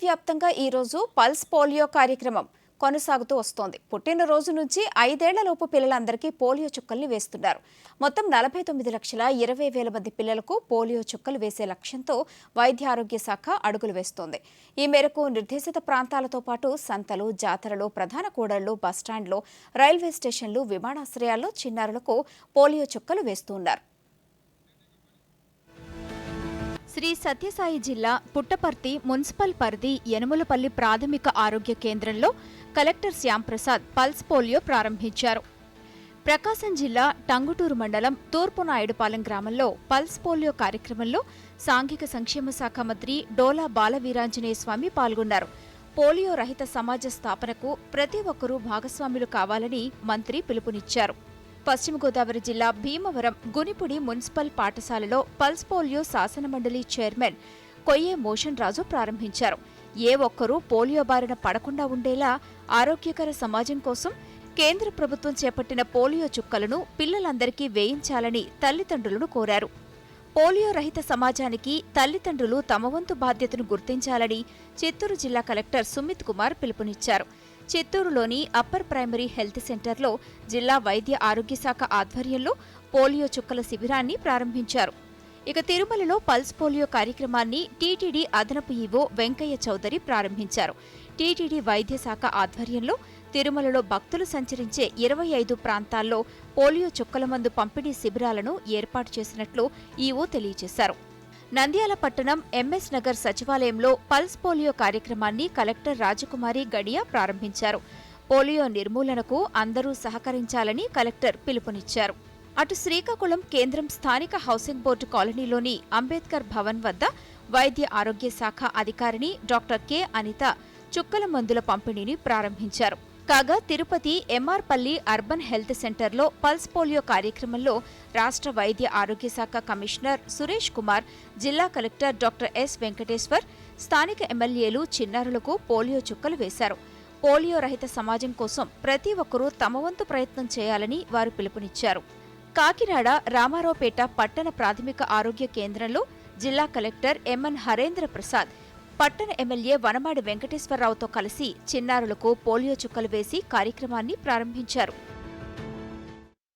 దేశవ్యాప్తంగా ఈరోజు pulse polio కార్యక్రమం కొనసాగుతూ వస్తోంది. పుట్టినరోజు నుంచి 5 ఏళ్లలోపు పిల్లలందరికీ పోలియో చుక్కల్ని వేస్తున్నారు. మొత్తం 49,20,000 మంది పిల్లలకు పోలియో చుక్కలు వేసే లక్ష్యంతో వైద్య ఆరోగ్య శాఖ అడుగులు వేస్తోంది. ఈ మేరకు నిర్దేశిత ప్రాంతాలతో పాటు సంతలు, జాతరలు, ప్రధాన కూడళ్లు, బస్టాండ్లు, రైల్వే స్టేషన్లు, విమానాశ్రయాల్లో చిన్నారులకు పోలియో చుక్కలు వేస్తున్నారు. శ్రీ సత్యసాయి జిల్లా పుట్టపర్తి మున్సిపల్ పరిధి యనమలపల్లి ప్రాథమిక ఆరోగ్య కేంద్రంలో కలెక్టర్ శ్యాంప్రసాద్ పల్స్ పోలియో ప్రారంభించారు. ప్రకాశం జిల్లా టంగుటూరు మండలం తూర్పు నాయుడుపాలెం గ్రామంలో పల్స్ పోలియో కార్యక్రమంలో సాంఘిక సంక్షేమ శాఖ మంత్రి డోలా బాలవీరాంజనేయ స్వామి పాల్గొన్నారు. పోలియో రహిత సమాజ స్థాపనకు ప్రతి ఒక్కరూ భాగస్వాములు కావాలని మంత్రి పిలుపునిచ్చారు. పశ్చిమ గోదావరి జిల్లా భీమవరం గునిపుడి మున్సిపల్ పాఠశాలలో పల్స్ పోలియో శాసనమండలి చైర్మన్ కొయ్యే మోషన్ రాజు ప్రారంభించారు. ఏ ఒక్కరూ పోలియో బారిన పడకుండా ఉండేలా ఆరోగ్యకర సమాజం కోసం కేంద్ర ప్రభుత్వం చేపట్టిన పోలియో చుక్కలను పిల్లలందరికీ వేయించాలని తల్లిదండ్రులను కోరారు. పోలియో రహిత సమాజానికి తల్లిదండ్రులు తమ వంతు బాధ్యతను గుర్తించాలని చిత్తూరు జిల్లా కలెక్టర్ సుమిత్ కుమార్ పిలుపునిచ్చారు. చిత్తూరులోని అప్పర్ ప్రైమరీ హెల్త్ సెంటర్లో జిల్లా వైద్య ఆరోగ్య శాఖ ఆధ్వర్యంలో పోలియో చుక్కల శిబిరాన్ని ప్రారంభించారు. ఇక తిరుమలలో పల్స్ పోలియో కార్యక్రమాన్ని టీటీడీ అదనపు ఈవో వెంకయ్య చౌదరి ప్రారంభించారు. టీటీడీ వైద్య శాఖ ఆధ్వర్యంలో తిరుమలలో భక్తులు సంచరించే 25 ప్రాంతాల్లో పోలియో చుక్కల మందు పంపిణీ శిబిరాలను ఏర్పాటు చేసినట్లు ఈవో తెలియజేశారు. నంద్యాల పట్టణం ఎంఎస్ నగర్ సచివాలయంలో పల్స్ పోలియో కార్యక్రమాన్ని కలెక్టర్ రాజకుమారి గడియా ప్రారంభించారు. పోలియో నిర్మూలనకు అందరూ సహకరించాలని కలెక్టర్ పిలుపునిచ్చారు. అటు శ్రీకాకుళం కేంద్రం స్థానిక హౌసింగ్ బోర్డు కాలనీలోని అంబేద్కర్ భవన్ వద్ద వైద్య ఆరోగ్య శాఖ అధికారిని డాక్టర్ కె అనిత చుక్కల మందుల పంపిణీని ప్రారంభించారు. కాగా తిరుపతి ఎంఆర్పల్లి అర్బన్ హెల్త్ సెంటర్లో పల్స్ పోలియో కార్యక్రమంలో రాష్ట్ర వైద్య ఆరోగ్య శాఖ కమిషనర్ సురేష్ కుమార్, జిల్లా కలెక్టర్ డాక్టర్ ఎస్ వెంకటేశ్వర్, స్థానిక ఎమ్మెల్యేలు చిన్నారులకు పోలియో చుక్కలు వేశారు. పోలియో రహిత సమాజం కోసం ప్రతి ఒక్కరూ తమ వంతు ప్రయత్నం చేయాలని వారు పిలుపునిచ్చారు. కాకినాడ రామారావుపేట పట్టణ ప్రాథమిక ఆరోగ్య కేంద్రంలో జిల్లా కలెక్టర్ ఎంఎన్ హరేంద్ర ప్రసాద్ పట్టణ ఎమ్మెల్యే వనమాడి వెంకటేశ్వరరావుతో కలిసి చిన్నారులకు పోలియో చుక్కలు వేసి కార్యక్రమాన్ని ప్రారంభించారు.